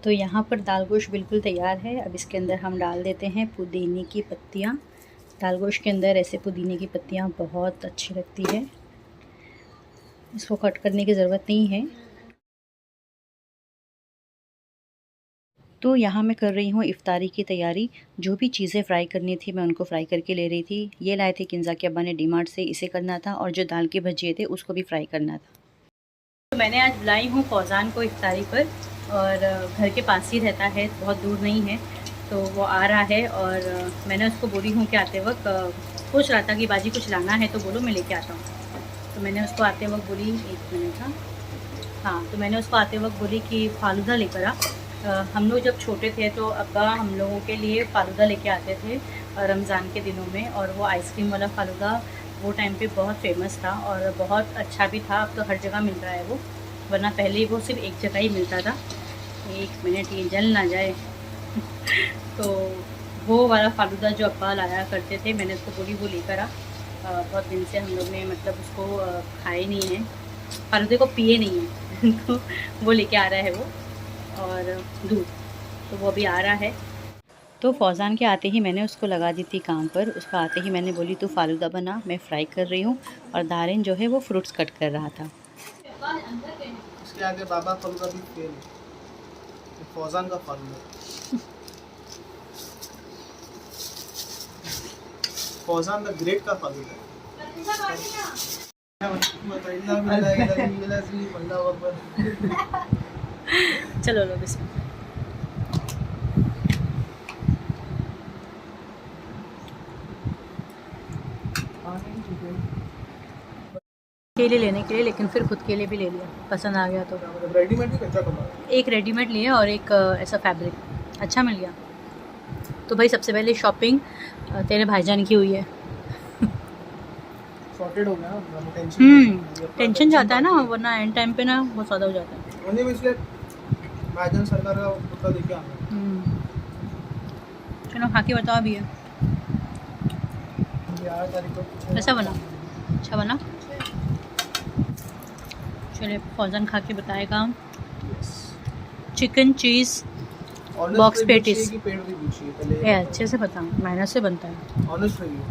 तो यहाँ पर दाल गोश्त बिल्कुल तैयार है। अब इसके अंदर हम डाल देते हैं पुदीने की पत्तियाँ। दाल गोश्त के अंदर ऐसे पुदीने की पत्तियाँ बहुत अच्छी लगती है। इसको कट करने की ज़रूरत नहीं है। तो यहाँ मैं कर रही हूँ इफ़्तारी की तैयारी। जो भी चीज़ें फ्राई करनी थी मैं उनको फ्राई करके ले रही थी। ये लाए थे किंज़ा के अब्बा ने डीमार्ट से, इसे करना था, और जो दाल के भजिए थे उसको भी फ्राई करना था। तो मैंने आज बुलाई हूँ फौज़ान को इफ़्तारी पर, और घर के पास ही रहता है, बहुत दूर नहीं है। तो वो आ रहा है और मैंने उसको बोली हूँ कि आते वक्त पूछ रहा था कि बाजी कुछ लाना है तो बोलो, मैं लेके आता हूँ। तो मैंने उसको आते वक्त बोली, 1 मिनट, हाँ, तो मैंने उसको आते वक्त बोली कि फ़ालूदा लेकर आ। हम लोग जब छोटे थे तो अब्बा हम लोगों के लिए फ़ालूदा लेके आते थे रमज़ान के दिनों में, और वो आइसक्रीम वाला फ़ालूदा वो टाइम पे बहुत फेमस था और बहुत अच्छा भी था। अब तो हर जगह मिल रहा है वो, वरना पहले वो सिर्फ एक जगह ही मिलता था। 1 मिनट, ये जल ना जाए। तो वो वाला फ़ालूदा जो अब्बा लाया करते थे, मैंने उसको बोली वो लेकर आ। बहुत दिन से हम लोग ने मतलब उसको खाए नहीं है, फ़ालूदे को पिए नहीं है। तो वो लेके आ रहा है वो, और दूध, तो वो अभी आ रहा है। तो फौज़ान के आते ही मैंने उसको लगा दी थी काम पर। उसका आते ही मैंने बोली तू फ़ालूदा बना, मैं फ्राई कर रही हूँ, और दारिन जो है वो फ्रूट्स कट कर रहा था। इसके आगे बाबा फालूदा भी फेल है, फौजान का फालूदा। फौजान द ग्रेट का फालूदा। चलो लो बिस्मिल्लाह। के लिए लेने के लिए, लेकिन फिर खुद के लिए भी ले लिया, पसंद आ गया तो। रेडीमेड भी कच्चा कमा, एक रेडीमेड लिया और एक ऐसा फैब्रिक अच्छा मिल गया। तो भाई सबसे पहले शॉपिंग तेरे भाईजान की हुई है। सॉर्टेड हो गया ना, टेंशन टेंशन जाता है ना, वरना एंड टाइम पे ना बहुत ज़्यादा हो जाता है। उन्हें भी इसलिए भाईजान सरकार का कुत्ता लेके आना। चलो खा के बताओ अभी। 11 तारीख को कैसा बना? अच्छा बना? चलिए फौजन खा के बताएगा। चिकन चीज़ बॉक्स पेटीज, ये अच्छे से बता, मेहनत से बनता है। Honest review.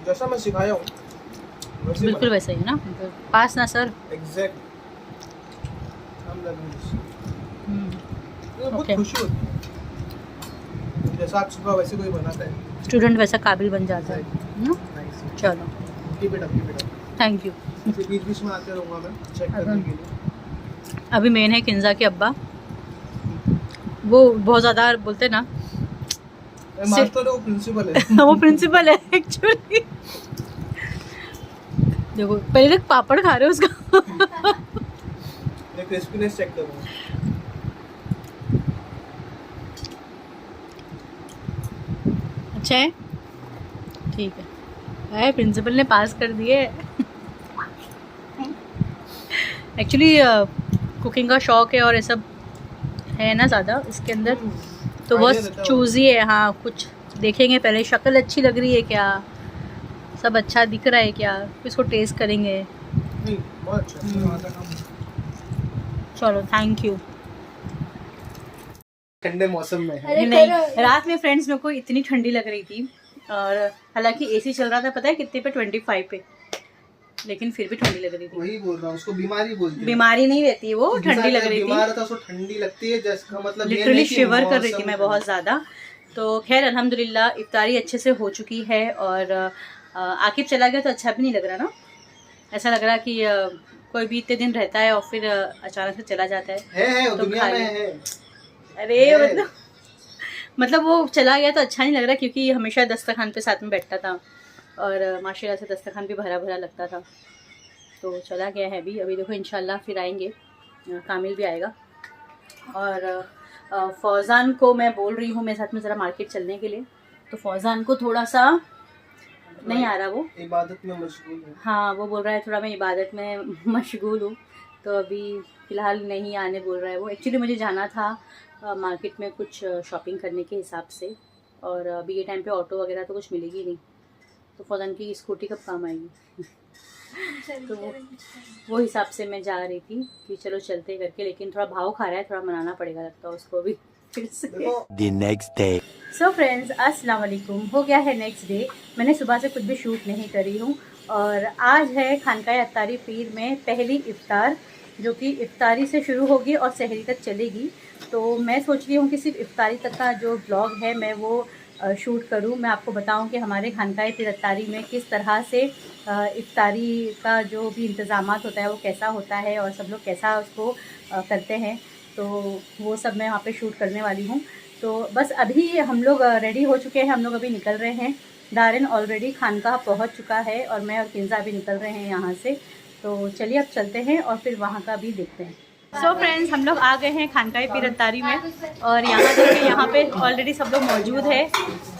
जैसा मैं सिखाया हूँ बिल्कुल वैसा ही है ना, पास ना सर। एग्जैक्ट। बहुत ओके, खुशी होती है जैसा आप सिखा वैसे कोई बनाता है, स्टूडेंट वैसा काबिल बन जाता है ना। चलो keep it up. Thank you. बीच बीच में आते रहूँगा मैं चेक करने के लिए। अभी मेन है किंजा के अब्बा, वो बहुत ज़्यादा बोलते ना, मास्टर है वो प्रिंसिपल है। वो प्रिंसिपल है एक्चुअली। देखो पहले तक पापड़ खा रहे हो उसका। मैं क्रिस्पीनेस चेक करूँगा। अच्छा है, ठीक है भाई, प्रिंसिपल ने पास कर दिए। एक्चुअली कुकिंग का शौक है और ये सब है ना ज़्यादा इसके अंदर, तो बस चूज़ी है। हाँ, कुछ देखेंगे पहले, शक्ल अच्छी लग रही है क्या, सब अच्छा दिख रहा है क्या, फिर इसको टेस्ट करेंगे। नहीं बहुत अच्छा। चलो थैंक यू। ठंडे मौसम में नहीं, रात में फ्रेंड्स मेरे को इतनी ठंडी लग रही थी, और हालांकि एसी चल रहा था, पता है कितने पे, 25 पे, लेकिन फिर भी ठंडी लग रही थी। वही बोल रहा हूँ, उसको बीमारी बोलते हैं। बीमारी नहीं रहती, वो ठंडी लग रही थी। बीमार था उसको ठंडी लगती है, जिसका मतलब लिटरली शिवर कर रही थी मैं बहुत ज़्यादा। तो खैर अल्हम्दुलिल्लाह इफ्तारी अच्छे से हो चुकी है, और आकिब चला गया तो अच्छा भी नहीं लग रहा ना, ऐसा लग रहा कि कोई भी इतने दिन रहता है और फिर अचानक से चला जाता है तो दुनिया में है। अरे मतलब वो चला गया तो अच्छा नहीं लग रहा, क्योंकि हमेशा दस्तरखान पे साथ में बैठता था, और माशाल्लाह से दस्तरखान भी भरा भरा लगता था। तो चला गया है अभी देखो इंशाल्लाह फिर आएंगे, कामिल भी आएगा। और फौज़ान को मैं बोल रही हूँ मेरे साथ में ज़रा मार्केट चलने के लिए, तो फौज़ान को थोड़ा सा नहीं आ रहा, वो इबादत में मशगूल है। हाँ, वो बोल रहा है थोड़ा मैं इबादत में मशगूल हूँ, तो अभी फ़िलहाल नहीं आने बोल रहा है वो। एक्चुअली मुझे जाना था मार्केट में कुछ शॉपिंग करने के हिसाब से, और अभी ये टाइम पे ऑटो वगैरह तो कुछ मिलेगी नहीं, तो फौजान की स्कूटी कब काम आएगी। तो वो हिसाब से मैं जा रही थी कि चलो चलते करके, लेकिन थोड़ा भाव खा रहा है, थोड़ा मनाना पड़ेगा लगता है उसको भी फिर से। The next day. So friends, अस्सलाम वालेकुम। हो गया है नेक्स्ट डे। मैंने सुबह से कुछ भी शूट नहीं करी हूँ और आज है खानकाए अत्तारी पीर में पहली इफ्तार, जो कि इफ्तारी से शुरू होगी और सहरी तक चलेगी। तो मैं सोच रही हूँ कि सिर्फ इफ्तारी तक का जो ब्लॉग है मैं वो शूट करूँ। मैं आपको बताऊँ कि हमारे खानकाए पीर अत्तारी में किस तरह से इफ्तारी का जो भी इंतज़ामात होता है वो कैसा होता है और सब लोग कैसा उसको करते हैं, तो वो सब मैं वहाँ पे शूट करने वाली हूँ। तो बस अभी हम लोग रेडी हो चुके हैं, हम लोग अभी निकल रहे हैं। दारिन ऑलरेडी खानकाह पहुँच चुका है और मैं और किंजा भी निकल रहे हैं यहाँ से। तो चलिए अब चलते हैं और फिर वहाँ का भी देखते हैं। सो फ्रेंड्स, हम लोग आ गए हैं खानकाए पीर अत्तारी में और यहाँ देखिए, यहाँ पे ऑलरेडी सब लोग मौजूद है,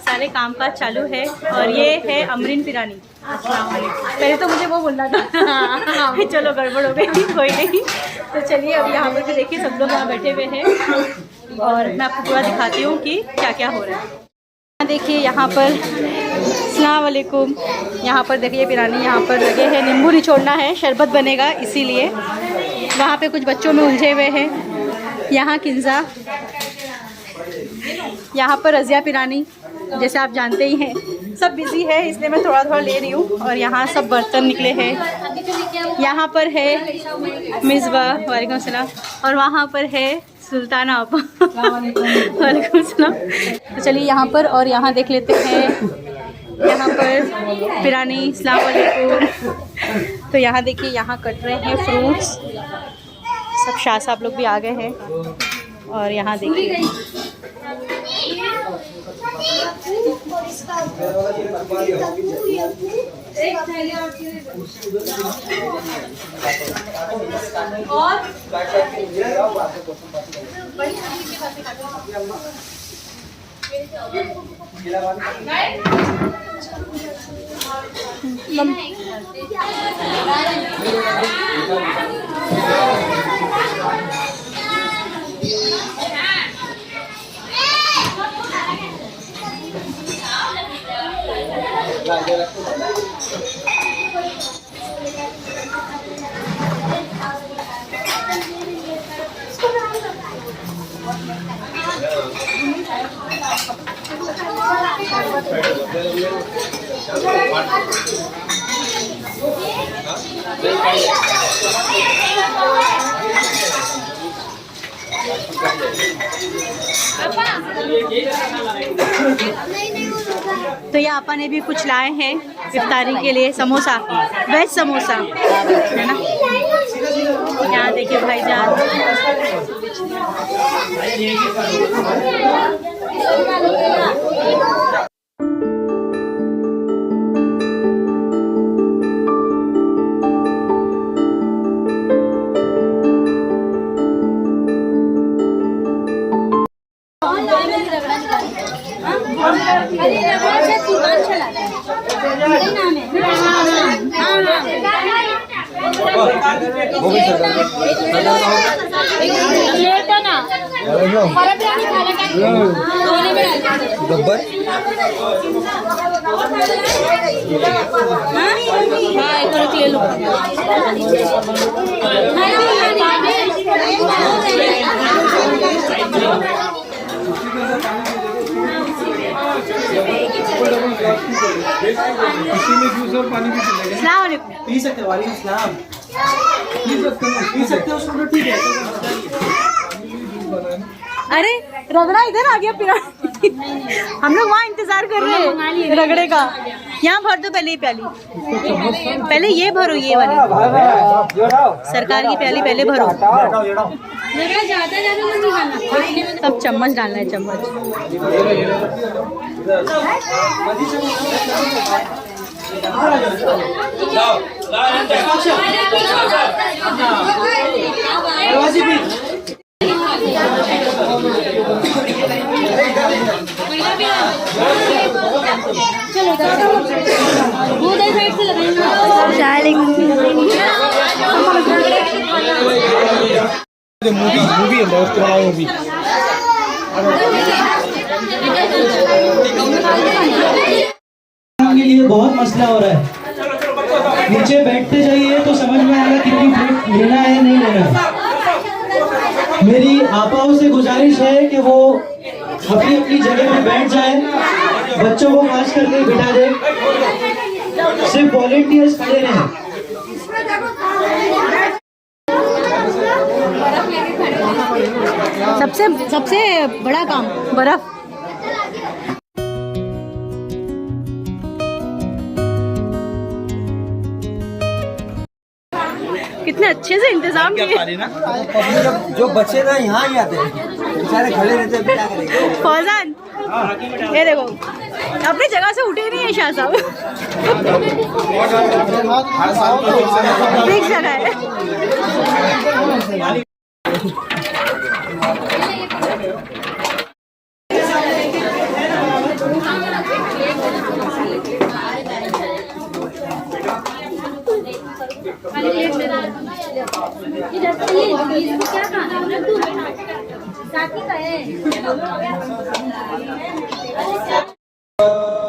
सारे काम काज चालू है। और ये है अमरीन पिरानी। अस्सलाम वालेकुम। पहले तो मुझे वो बोलना था चलो गड़बड़ हो गई, कोई नहीं। तो चलिए अब यहाँ पर भी देखिए सब लोग यहाँ बैठे हुए हैं और मैं आपको पूरा दिखाती हूँ कि क्या क्या हो रहा है। देखिए यहाँ पर, अस्सलाम वालेकुम, यहाँ पर देखिए पिरानी यहाँ पर लगे हैं, नींबू निचोड़ना है, शरबत बनेगा इसीलिए। वहाँ पे कुछ बच्चों में उलझे हुए हैं। यहाँ किंजा, यहाँ पर रज़िया पिरानी, जैसे आप जानते ही हैं सब बिज़ी है इसलिए मैं थोड़ा थोड़ा ले रही हूँ। और यहाँ सब बर्तन निकले हैं। यहाँ पर है मिसबा, वालेकुम सलाम, और वहाँ पर है सुल्ताना आपा, वालेकुम सलाम। तो चलिए यहाँ पर, और यहाँ देख लेते हैं, यहाँ पर पिरानी, अस्सलाम वालेकुम। तो यहाँ देखिए, यहाँ कट रहे हैं फ्रूट्स, सब शाह साहब लोग भी आ गए हैं। और यहाँ देखिए तो ये आपा ने भी कुछ लाए हैं इफ्तारी के लिए, समोसा, वेज समोसा है ना। यहाँ देखिए भाईजान, गब्बर ले लो। पी सकते हो, वालेकुम सलाम। पी सकते हो उसको, ठीक है। अरे रगड़ा इधर आ गया पिरानी। हम लोग वहाँ इंतजार कर रहे हैं रगड़े का। यहाँ भर दो पहले ही प्याली, पहले ये भरो, ये वाली सरकार की प्याली पहले भरो। तब चम्मच डालना है, चम्मच। मूवी है, बहुत बड़ा मूवी। लिए बहुत मसला हो रहा है। नीचे बैठते जाइए तो समझ में आएगा कितनी प्लेट लेना है नहीं लेना है। मेरी आपाओं से गुजारिश है कि वो अपनी अपनी जगह पे बैठ जाए, बच्चों को खास करके बिठा दे, सिर्फ वॉलेंटियर्स खड़े रहें। सबसे बड़ा काम बर्फ। कितने अच्छे से इंतजाम किए। जो बच्चे ना यहाँ ही आते हैं, बेचारे खड़े रहते हैं, क्या करेंगे। फौजान ये देखो अपनी जगह से उठे नहीं है शाह साहब। एक जगह है।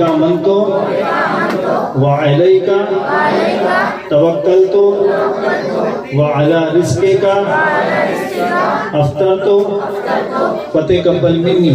का मंतो वअलैका तवक्कलतु वअला रिज़्क़िका अफ़्तरतु फ़तक़ब्बल मिन्नी।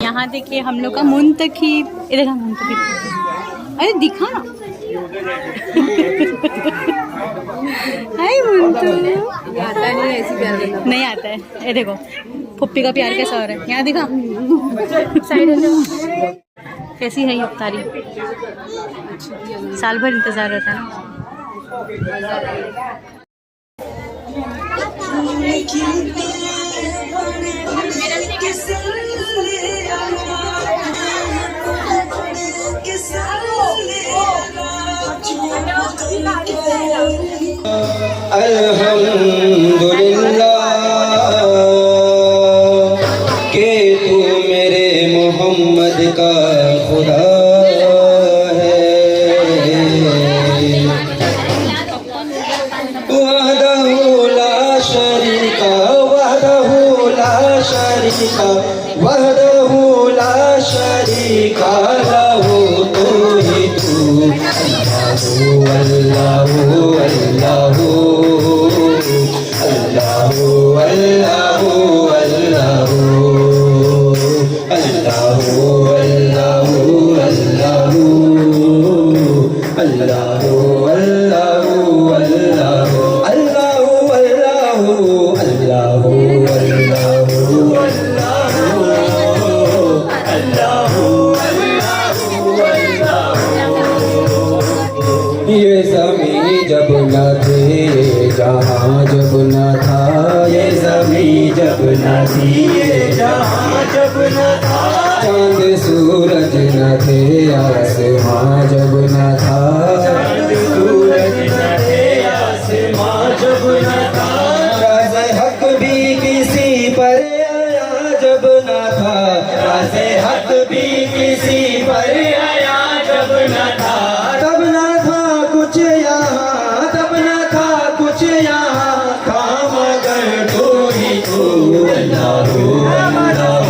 यहाँ देखिए हम लोग का मुंतखिब, इधर का मुंतखिब। अरे दिखा ना। हाय मुंतू। नहीं आता है। ये देखो पुप्पी का प्यार कैसा हो रहा है। यहाँ दिखा। साइड कैसी है ये इफ्तारी। साल भर इंतजार रहता है ना। अल्हम्दुलिल्लाह के तू मेरे मोहम्मद का खुदा है। वहदहु ला शरीका वहदहु ला शरीका वहदहु ला शरीका लहू तू ही तू अल्लाहु अल्लाहु अल्लाहु अल्लाहु अल्लाहु अल्लाहु अल्लाहु अल्लाहु अल्लाहु अल्लाहु अल्लाहु अल्लाहु अल्लाहु अल्लाहु अल्लाहु ये ज़मीं जब न थे, ये जहाँ जब न था, ये ज़मीं जब न थी, ये जहाँ जब न था, चांद सूरज न थे, आसमां जब न था, चांद सूरज न थे, आसमां जब न था, राज़े हक भी किसी पर आया जब न था, राज़े हक भी किसी पर आया जब न था, तब न था कुछ यहाँ, तब न था कुछ यहाँ, था मगर तू ही तू, अल्लाह अल्लाह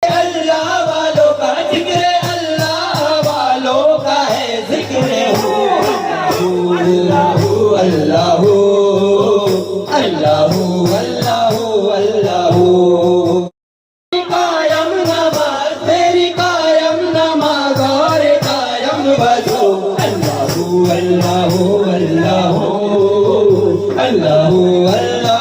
अल्लाह वालों का जिक्र, अल्लाह वालों का है जिक्र, अल्लाह अल्लाह अल्लाह अल्लाह अल्लाह। कायम नमाज तेरी, कायम नमाज और कायम बजो, अल्लाह अल्लाह अल्लाह अल्लाह अल्लाह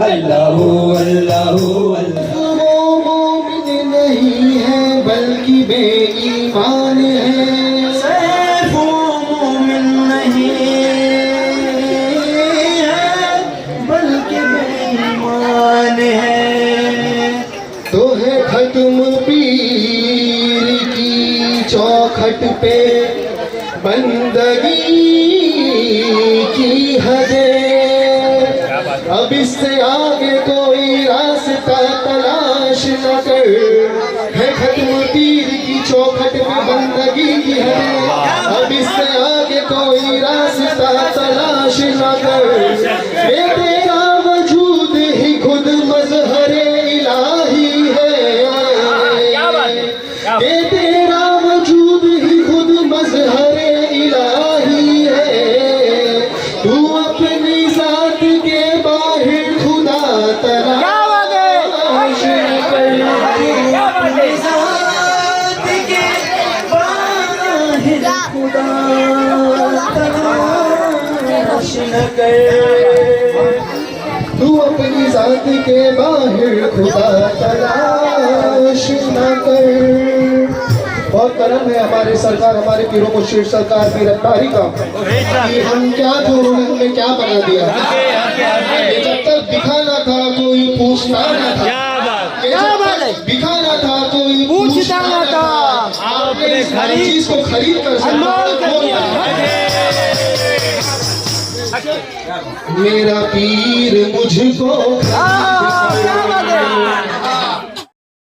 अल्लाह अल्लाह अल्लाह। वो मोमिन नहीं है बल्कि बेईमान है, सिर्फ वो मोमिन नहीं है बल्कि बेईमान है। तो है खत्म पीर की चौखट पे बंदगी की हदें, अब इससे आगे कोई रास्ता तलाश न कर, है खत्म पीर की चौखट पे बंदगी की हदें, अब इससे आगे कोई रास्ता तलाश न कर, ये तेरा वजूद ही खुद मज़हरे इलाही है, ये तेरा वजूद ही खुद मज़हरे इलाही है, तू अपनी जात के बाहर खुदा तलाश न कर, अपनी जात के बाहर खुदा तलाश न कर, तू अपनी जात के बाहर खुदा तलाश न कर। बहुत करम है हमारे सरकार, हमारे पीरो मुर्शिद सरकार की रफ्तारी का, कि हम क्या जो उन्होंने क्या बना दिया, ये जब तक दिखाना था कोई पूछता न था, ये जब तक दिखाना था कोई पूछता न था, आपने इस चीज को खरीद कर मेरा पीर मुझको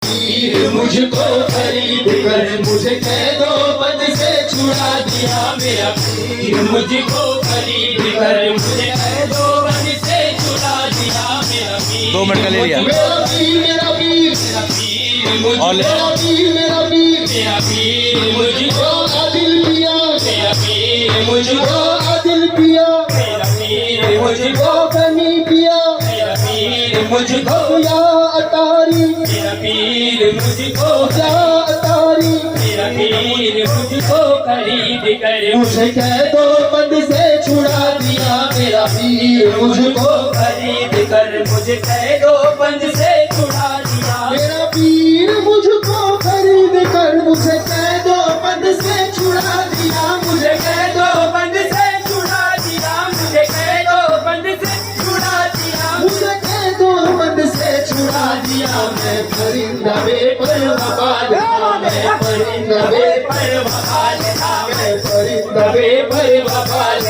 पीर मुझको खरीद कर मुझे कैदो बंद से छुड़ा दिया, मेरा पीर मुझको खरीद कर मुझे कैदो बंद से छुड़ा दिया, मेरा पीर 2 मिनट का ले लिया। मेरा पीर मेरा पीर मेरा पीर मेरा पीर मेरा पीर मुझको आदिल पिया, मेरा पीर मुझको आदिल पिया, मेरा पीर मुझको कमी पिया, मेरा पीर मुझको या अतारी, मेरा पीर मुझको या अतारी, मेरा पीर मुझको खरीद कर मुझे कैदो बंद से छुड़ा दिया, मेरा पीर मुझको खरीद कर मुझे कैदो बंद से छुड़ा दिया, मेरा पीर मुझको खरीद कर मुझे कैदो बंद से छुड़ा दिया, मुझे कैदो बंद से छुड़ा दिया, मुझे कैदो बंद से छुड़ा दिया, मुझे कैदो बंद से छुड़ा दिया, मैं परिंदा बेपरवाह था, मैं परिंदा बेपरवाह था, मैं परिंदा बेपरवाह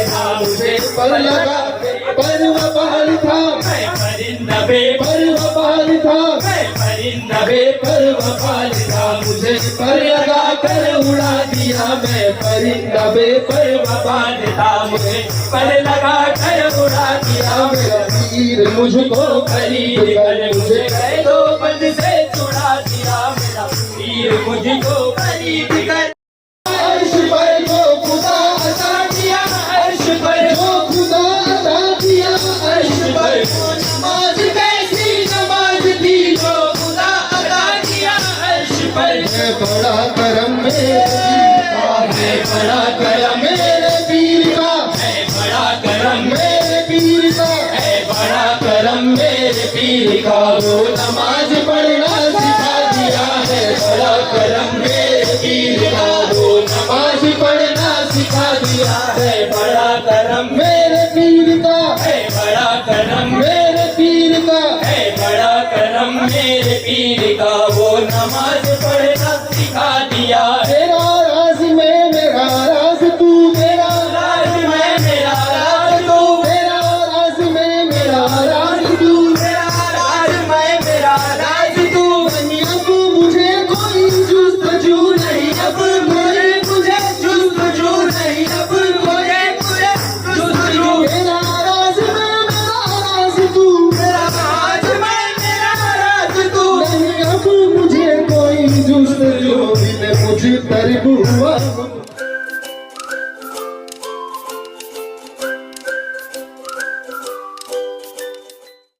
था, मुझे पर लगा परवाह था, मैं परिंदा बेपरवाह था, मैं परिंदा बेपरवाह था, मुझे पर लगा कर उड़ा दिया, मैं परिंदा बेपरवाह था, मुझे पर लगा कर उड़ा दिया, मेरा पीर मुझको खरीद कर मुझे कैदो बंद से छुड़ा दिया, मेरा पीर मुझको खरीद कर अर्श पर जो खुदा अता किया, अर्श पर जो खुदा अता किया, अर्श पर नमाज कैसी नमाज थी जो खुदा अता किया, अर्श पर बड़ा करम मेरे बड़ा करम मेरे पीर का, बड़ा करम मेरे पीर का, बड़ा करम मेरे मेरे पीर का वो नमाज पढ़ना सिखा दिया है बड़ा करम मेरे पीर का वो नमाज पढ़ना सिखा दिया है बड़ा करम मेरे पीर का है बड़ा करम मेरे पीर का है बड़ा करम मेरे पीर का वो नमाज पढ़ना सिखा दिया तेरा राज में मेरा राज तू मेरा राज में मेरा राज तू मेरा राज में मेरा राज तू मेरा राज में मेरा राज तू अब मुझे कोई जुस्तजू नहीं अब मुझे जुस्तजू नहीं अब मुझे जुस्तजू मेरा राज में मेरा राज तू मेरा राज में मेरा राज तू नहीं अब मुझे कोई जुस्तजू मुझे तरब हुआ